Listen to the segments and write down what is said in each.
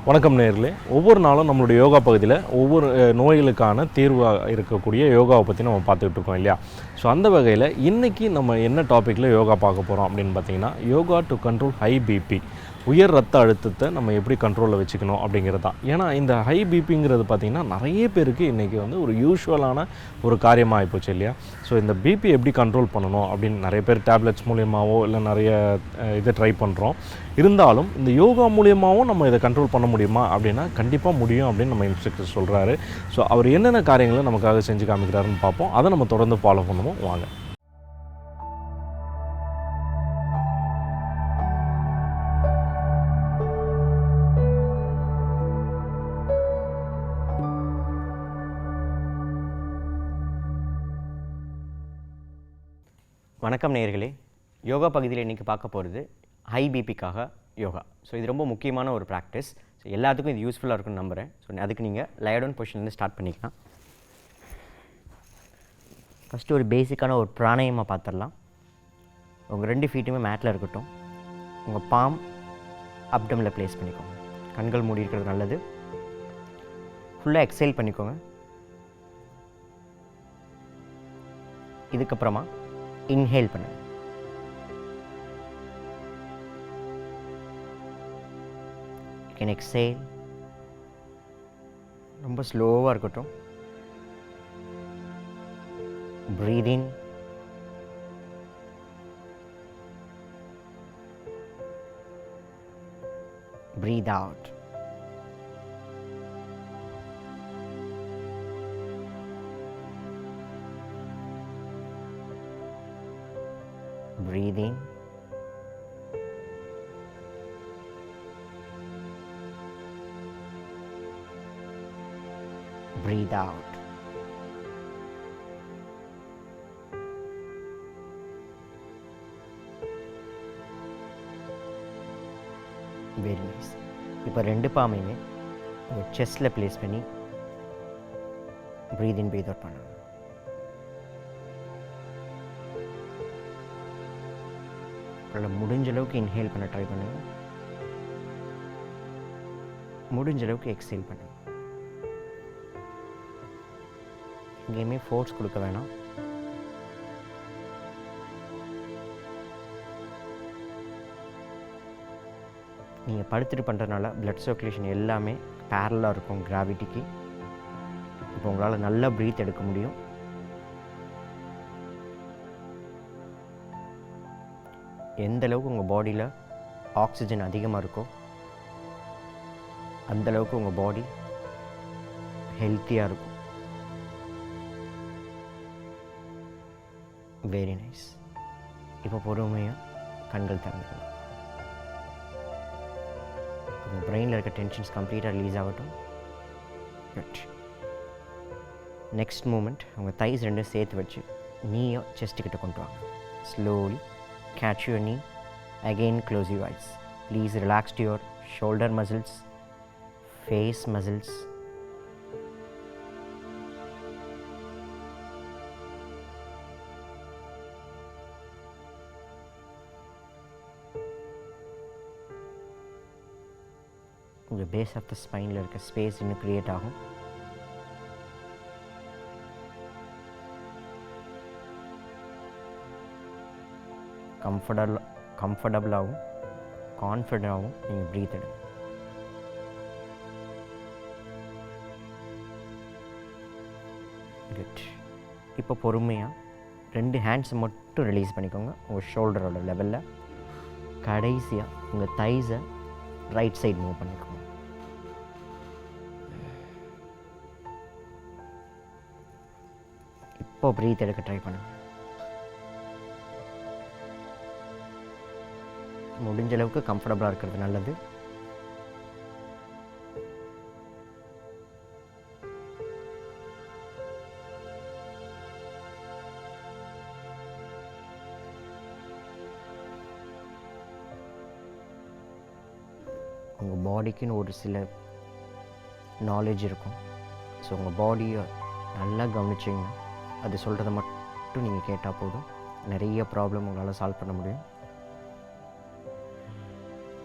வணக்கம் நேயர்களே. ஒவ்வொரு நாளும் நம்மளுடைய யோகா பகுதியில் ஒவ்வொரு நோய்களுக்கான தீர்வாக இருக்கக்கூடிய யோகாவை பற்றி நம்ம பார்த்துக்கிட்டு இருக்கோம் இல்லையா? ஸோ அந்த வகையில் இன்றைக்கி நம்ம என்ன டாப்பிக்கில் யோகா பார்க்க போகிறோம் அப்படின்னு பார்த்திங்கன்னா, yoga to control high BP, உயர் ரத்த அழுத்தத்தை நம்ம எப்படி கண்ட்ரோலில் வச்சுக்கணும் அப்படிங்கிறது தான். ஏன்னா இந்த ஹை பிபிங்கிறது பார்த்திங்கன்னா நிறைய பேருக்கு இன்றைக்கி ஒரு யூஷுவலான ஒரு காரியமாக ஆகிப்போச்சு இல்லையா? ஸோ இந்த பிபி எப்படி கண்ட்ரோல் பண்ணணும் அப்படின்னு நிறைய பேர் டேப்லெட்ஸ் மூலியமாகவோ இல்லை நிறைய இதை ட்ரை பண்ணுறோம். இருந்தாலும் இந்த யோகா மூலியமாகவும் நம்ம இதை கண்ட்ரோல் பண்ண முடியுமா அப்படின்னா கண்டிப்பாக முடியும் அப்படின்னு நம்ம இன்ஸ்ட்ரக்டர் சொல்கிறாரு. ஸோ அவர் என்னென்ன காரியங்களை நமக்காக செஞ்சு காமிக்கிறாருன்னு பார்ப்போம். அதை நம்ம தொடர்ந்து ஃபாலோ பண்ணுவோம் வாங்க. வணக்கம் நேயர்களே. யோகா பகுதியில் இன்றைக்கி பார்க்க போகிறது ஹை பிபிக்காக யோகா. ஸோ இது ரொம்ப முக்கியமான ஒரு ப்ராக்டிஸ். ஸோ எல்லாத்துக்கும் இது யூஸ்ஃபுல்லாக இருக்குன்னு நம்புகிறேன். ஸோ அதுக்கு நீங்கள் லை டவுன் பொசிஷன்லேருந்து ஸ்டார்ட் பண்ணிக்கலாம். ஃபஸ்ட்டு ஒரு பேசிக்கான ஒரு பிராணாயாமா பார்த்துடலாம். உங்கள் 2 ஃபீட்டுமே மேட்டில் இருக்கட்டும். உங்கள் பாம் அப்டமில் ப்ளேஸ் பண்ணிக்கோங்க. கண்கள் மூடி இருக்கிறது நல்லது. ஃபுல்லாக எக்ஸைல் பண்ணிக்கோங்க. இதுக்கப்புறமா இன்ஹேல் பண்ணுங்க. You can exhale. ரொம்ப ஸ்லோவாக இருக்கட்டும். Breathe in. Breathe out. Breathe in. Breathe out. Very nice. இப்போ 2 பாமையுமே உங்கள் செஸ்ட்டில் ப்ளேஸ் பண்ணி breathe in, breathe out பண்ணுங்க. உங்களால் முடிஞ்ச அளவுக்கு இன்ஹேல் பண்ண ட்ரை பண்ணுங்கள். முடிஞ்ச அளவுக்கு எக்ஸேல் பண்ணுங்கள். எங்கேயுமே ஃபோர்ஸ் கொடுக்க வேணாம். நீங்கள் படுத்துட்டு பண்ணுறதுனால பிளட் சர்க்குலேஷன் எல்லாமே பேரலாக இருக்கும் கிராவிட்டிக்கு. இப்போ உங்களால் நல்லா ப்ரீத் எடுக்க முடியும். எந்த அளவுக்கு உங்கள் பாடியில் ஆக்சிஜன் அதிகமாக இருக்கோ அந்தளவுக்கு உங்கள் பாடி ஹெல்த்தியாக இருக்கும். Very nice. இப்போ பொறுமையாக கண்கள் திறந்துக்கலாம். உங்கள் பிரெயினில் இருக்க டென்ஷன்ஸ் கம்ப்ளீட்டாக ரிலீஸ் ஆகட்டும். குட். நெக்ஸ்ட் மூமெண்ட் உங்கள் தைஸ் 2 சேர்த்து வச்சு நீயோ செஸ்ட்டுக்கிட்ட கொண்டு வாங்க. Slowly catch your knee. Again close your eyes. Please relax your shoulder muscles, face muscles. உங்கள் பேஸ் ஆஃப் த ஸ்பைனில் இருக்க ஸ்பேஸ் இன்னும் க்ரியேட் ஆகும். கம்ஃபர்டபுளாகவும் கான்ஃபிடென்ட்டாகவும் நீங்கள் ப்ரீத் எடுங்க. குட். இப்போ பொறுமையாக 2 ஹேண்ட்ஸ் மட்டும் ரிலீஸ் பண்ணிக்கோங்க உங்கள் ஷோல்டரோட லெவலில். கடைசியாக உங்கள் தைஸை ரைட் சைடு மூவ் பண்ணிக்கோங்க. இப்போ ப்ரீத் எடுக்க ட்ரை பண்ணுங்கள். முடிஞ்ச அளவுக்கு கம்ஃபர்டபுளாக இருக்கிறது நல்லது. உங்கள் பாடிக்குன்னு ஒரு சில நாலேஜ் இருக்கும். ஸோ உங்கள் பாடியை நல்லா கவனிச்சிங்கன்னா அது சொல்கிறத மட்டும் நீங்கள் கேட்டால் போதும். நிறைய ப்ராப்ளம் உங்களால் சால்வ் பண்ண முடியும்.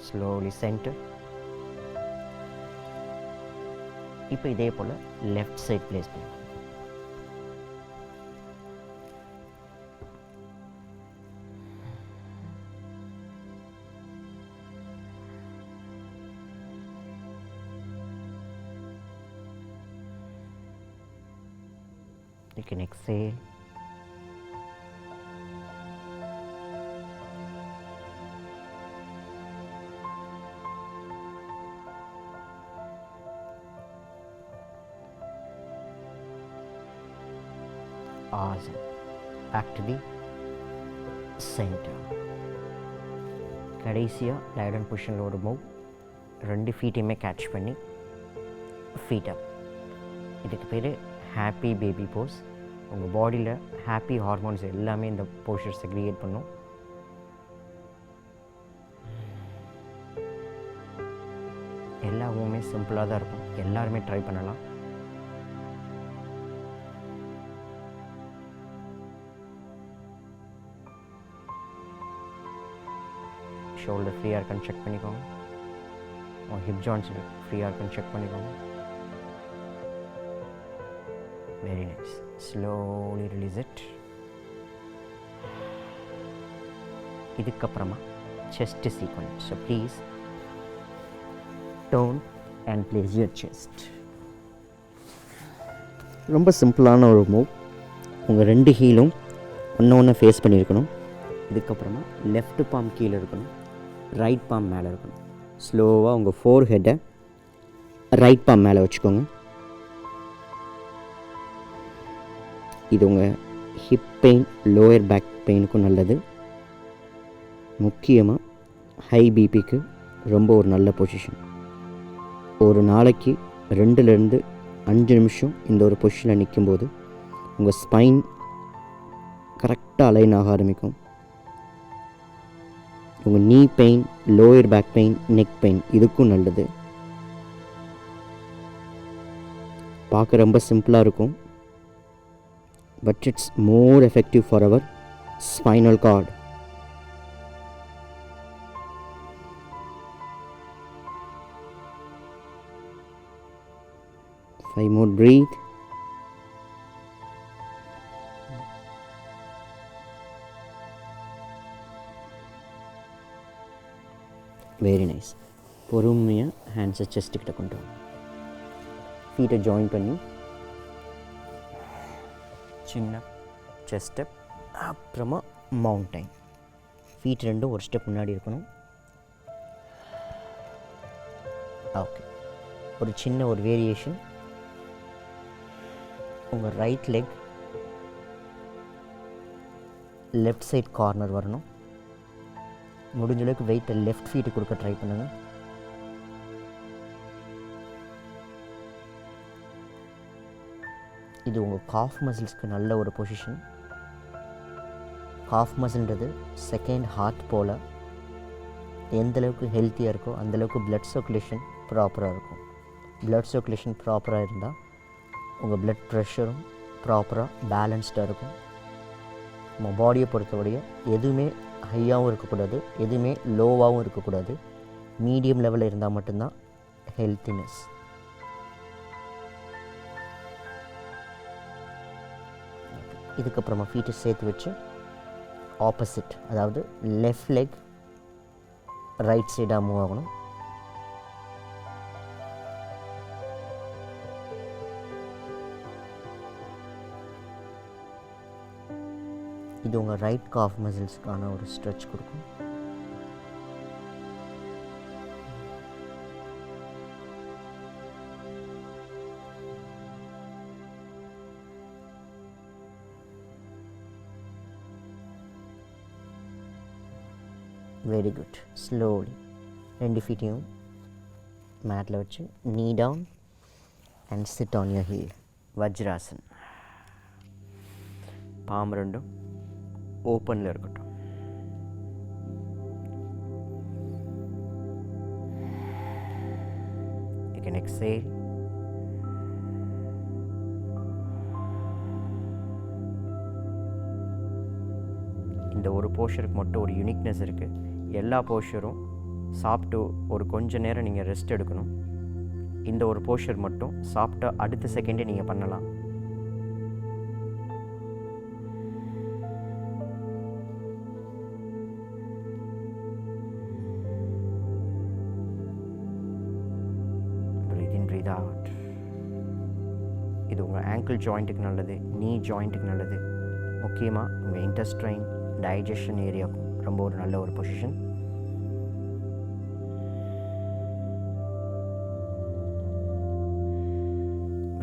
Slowly center. இப்போ இதே போல் லெஃப்ட் சைட் ப்ளேஸ் பண்ணிக்கோங்க. You can exhale. Awesome. Back to the center. கடைசியாக லைட் அண்ட் பொசிஷனில் ஒரு மூவ், 2 ஃபீட்டையுமே கேட்ச் பண்ணி ஃபீட் அப். இதுக்கு பேர் ஹாப்பி பேபி போஸ். உங்கள் பாடியில் ஹாப்பி ஹார்மோன்ஸ் எல்லாமே இந்த போஸ்டர்ஸை க்ரியேட் பண்ணும். எல்லா மூவுமே சிம்பிளாக தான் இருக்கும், எல்லாருமே ட்ரை பண்ணலாம். ஷோல்டர் ஃப்ரீயாக இருக்கான்னு செக் பண்ணிக்கோங்க. ஹிப் ஜாயின்ஸ் ஃப்ரீயாக இருக்கான்னு செக் பண்ணிக்கோங்க. Very nice. Slowly release it. இதுக்கப்புறமா chest sequence. So please turn and place your chest. ரொம்ப சிம்பிளான ஒரு மூவ். உங்கள் 2 ஹீலும் ஒன்று ஃபேஸ் பண்ணியிருக்கணும். இதுக்கப்புறமா லெஃப்ட் பாம் கீழே இருக்கணும், ரைட் பாம் மேலே இருக்கணும். ஸ்லோவாக உங்கள் ஃபோர் ஹெட்டை ரைட் பாம் மேலே வச்சுக்கோங்க. இது உங்கள் ஹிப் பெயின், லோயர் பேக் பெயினுக்கும் நல்லது. முக்கியமாக ஹை பிபிக்கு ரொம்ப ஒரு நல்ல பொசிஷன். ஒரு நாளைக்கு 2லேருந்து 5 நிமிஷம் இந்த ஒரு பொசிஷனில் நிற்கும்போது உங்கள் ஸ்பைன் கரெக்டாக அலைன் ஆக ஆரம்பிக்கும். உங்கள் knee pain, lower back pain, neck pain இதுக்கும் நல்லது. பார்க்க ரொம்ப சிம்பிளாக இருக்கும், but it's more effective for our spinal cord. Five more, breathe. Very nice. பொறுமையாக ஹேண்ட்ஸை செஸ்ட் கிட்ட கொண்டு வாங்க. ஃபீட்டை ஜாயின் பண்ணி சின்ன செஸ்ட் ஸ்டெப், அப்புறமா மவுண்டைன். ஃபீட் 2 ஒரு ஸ்டெப் முன்னாடி இருக்கணும். ஓகே, ஒரு சின்ன ஒரு வேரியேஷன். உங்கள் right leg left side corner வரணும். முடிஞ்ச அளவுக்கு வெயிட்டை லெஃப்ட் ஃபீட்டு கொடுக்க ட்ரை பண்ணுங்கள். இது உங்கள் காஃப் மசில்ஸ்க்கு நல்ல ஒரு பொசிஷன். காஃப் மசில்ன்றது செகண்ட் ஹார்ட் போல். எந்தளவுக்கு ஹெல்த்தியாக இருக்கோ அந்தளவுக்கு பிளட் சர்க்குலேஷன் ப்ராப்பராக இருக்கும். பிளட் சர்க்குலேஷன் ப்ராப்பராக இருந்தால் உங்கள் பிளட் ப்ரெஷரும் ப்ராப்பராக பேலன்ஸ்டாக இருக்கும். நம்ம பாடியை பொறுத்தவரைய எதுவுமே ஹையாகவும் இருக்கக்கூடாது, எதுவுமே லோவாகவும் இருக்கக்கூடாது. மீடியம் லெவலில் இருந்தால் மட்டும்தான் ஹெல்த்தினஸ். இதுக்கப்புறமா ஃபீட்டை சேர்த்து வச்சு ஆப்போசிட், அதாவது லெஃப்ட் லெக் ரைட் சைடாக மூவ் ஆகணும். இது உங்கள் ரைட் காஃப் மசில்ஸ்க்கான ஒரு ஸ்ட்ரெச் கொடுக்கும். Very good. ஸ்லோலி 2 ஃபீட்டையும் மேட்டில் வச்சு knee down and sit on your heel. Vajrasan. Palm 2 ஓப்பனில் இருக்கட்டும். You can exhale. இந்த ஒரு போஸ்டருக்கு மட்டும் ஒரு யூனிக்னஸ் இருக்குது. எல்லா போஸ்டரும் சாப்பிட்டு ஒரு கொஞ்ச நேரம் நீங்கள் ரெஸ்ட் எடுக்கணும். இந்த ஒரு போஸ்டர் மட்டும் சாப்பிட்ட அடுத்த செகண்டே நீங்கள் பண்ணலாம். Breathe in, breathe out. இது உங்கள் ஆங்கிள் ஜாயிண்ட்டுக்கு நல்லது, நீ ஜாயிண்ட்டுக்கு நல்லது, முக்கியமாக உங்கள் இன்டெஸ்டைன் டைஜஷன் ஏரியாவுக்கும் ரொம்ப ஒரு நல்ல ஒரு பொசிஷன்.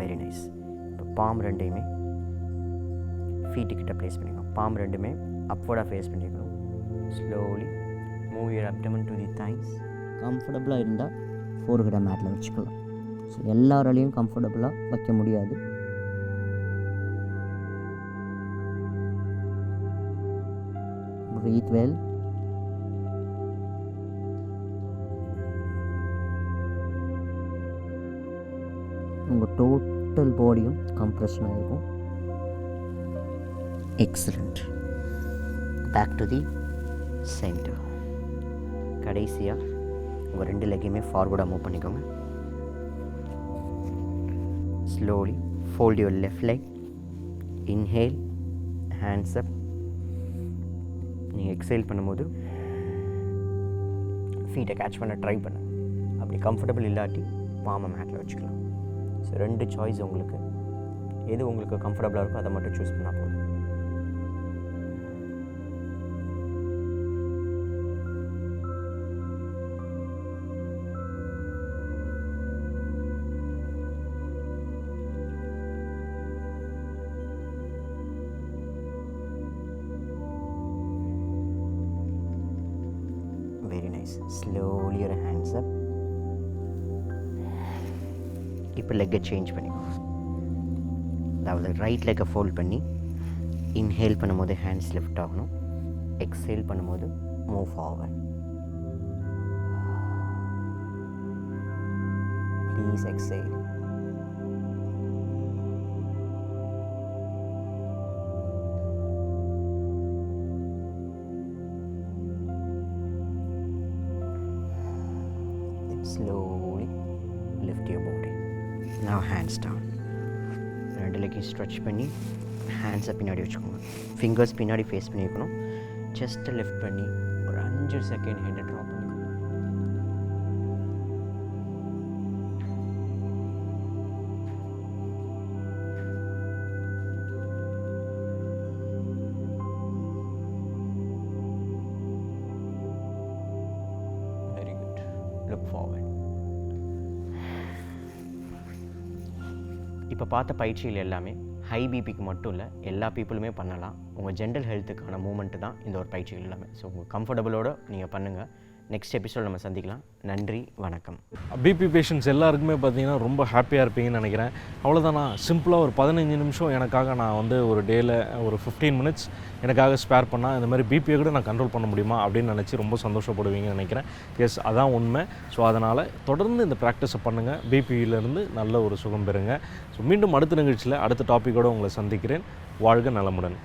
Very nice. இப்போ பாம் ரெண்டையுமே ஃபீட்டுக்கிட்ட ப்ளேஸ் பண்ணிக்கணும். பாம் ரெண்டுமே அப்வர்டாக ஃபேஸ் பண்ணிக்கணும். Slowly move your abdomen to the thighs. கம்ஃபர்டபுளாக இருந்தால் ஃபோர்ஹெட் மேட்டில் வச்சுக்கலாம். ஸோ எல்லாராலையும் கம்ஃபர்டபுளாக வைக்க முடியாது. Breathe well. உங்கள் டோட்டல் பாடியும் கம்ப்ரெஷன் ஆகிருக்கும். Excellent. Back to the centre. கடைசியாக உங்கள் 2 லெக்கையுமே ஃபார்வர்டாக மூவ் பண்ணிக்கோங்க. Slowly fold your left leg. Inhale, hands up. நீங்கள் எக்ஸைல் பண்ணும்போது ஃபீட்டை கேட்ச் பண்ண ட்ரை பண்ணு. அப்படி கம்ஃபர்டபுள் இல்லாட்டி பாமை மேட்டில் வச்சுக்கலாம். ஸோ 2 சாய்ஸ் உங்களுக்கு. எது உங்களுக்கு கம்ஃபர்டபுளாக இருக்கோ அதை மட்டும் சூஸ் பண்ணால் போதும். Very nice. Slowly your hands up. இப்போ லெக்கை சேஞ்ச் பண்ணிக்கோங்க. அதாவது ரைட் லெக்கை ஃபோல்ட் பண்ணி இன்ஹேல் பண்ணும்போது ஹேண்ட்ஸ் லிஃப்ட் ஆகணும். எக்ஸேல் பண்ணும்போது move forward. Please exhale. Slowly lift your body. Now hands down. 2 லெக்கையும் ஸ்ட்ரெச் பண்ணி ஹேண்ட்ஸை பின்னாடி வச்சுக்கோங்க. ஃபிங்கர்ஸ் பின்னாடி ஃபேஸ் பண்ணியிருக்கணும். செஸ்ட்டை லிஃப்ட் பண்ணி ஒரு 5 செகண்ட் ஹெட்டை ட்ராப் பண்ணிக்கோங்க. Very good. Look forward. இப்போ பார்த்த பயிற்சிகள் எல்லாமே ஹை பிபிக்கு மட்டும் இல்லை, எல்லா பீப்புளுமே பண்ணலாம். உங்கள் ஜென்ரல் ஹெல்த்துக்கான மூமெண்ட்டு தான் இந்த ஒரு பயிற்சிகள் எல்லாமே. ஸோ உங்கள் கம்ஃபர்டபுளோடு நீங்கள் பண்ணுங்கள். நெக்ஸ்ட் எபிசோட் நம்ம சந்திக்கலாம். நன்றி, வணக்கம். பிபி பேஷண்ட்ஸ் எல்லாருக்குமே பார்த்தீங்கன்னா ரொம்ப ஹாப்பியாக இருப்பீங்கன்னு நினைக்கிறேன். அவ்வளோதானா, சிம்பிளாக ஒரு 15 நிமிஷம் எனக்காக நான் வந்து ஒரு டேயில் ஒரு 15 மினிட்ஸ் எனக்காக ஸ்பேர் பண்ணால் இந்த மாதிரி பிபியை கூட நான் கண்ட்ரோல் பண்ண முடியுமா அப்படின்னு நினச்சி ரொம்ப சந்தோஷப்படுவீங்கன்னு நினைக்கிறேன். எஸ், அதான் உண்மை. ஸோ அதனால் தொடர்ந்து இந்த ப்ராக்டிஸை பண்ணுங்கள். பிபியிலேருந்து நல்ல ஒரு சுகம் பெறுங்க. ஸோ மீண்டும் அடுத்த நிகழ்ச்சியில் அடுத்த டாப்பிக்கோடு உங்களை சந்திக்கிறேன். வாழ்க நலமுடன்.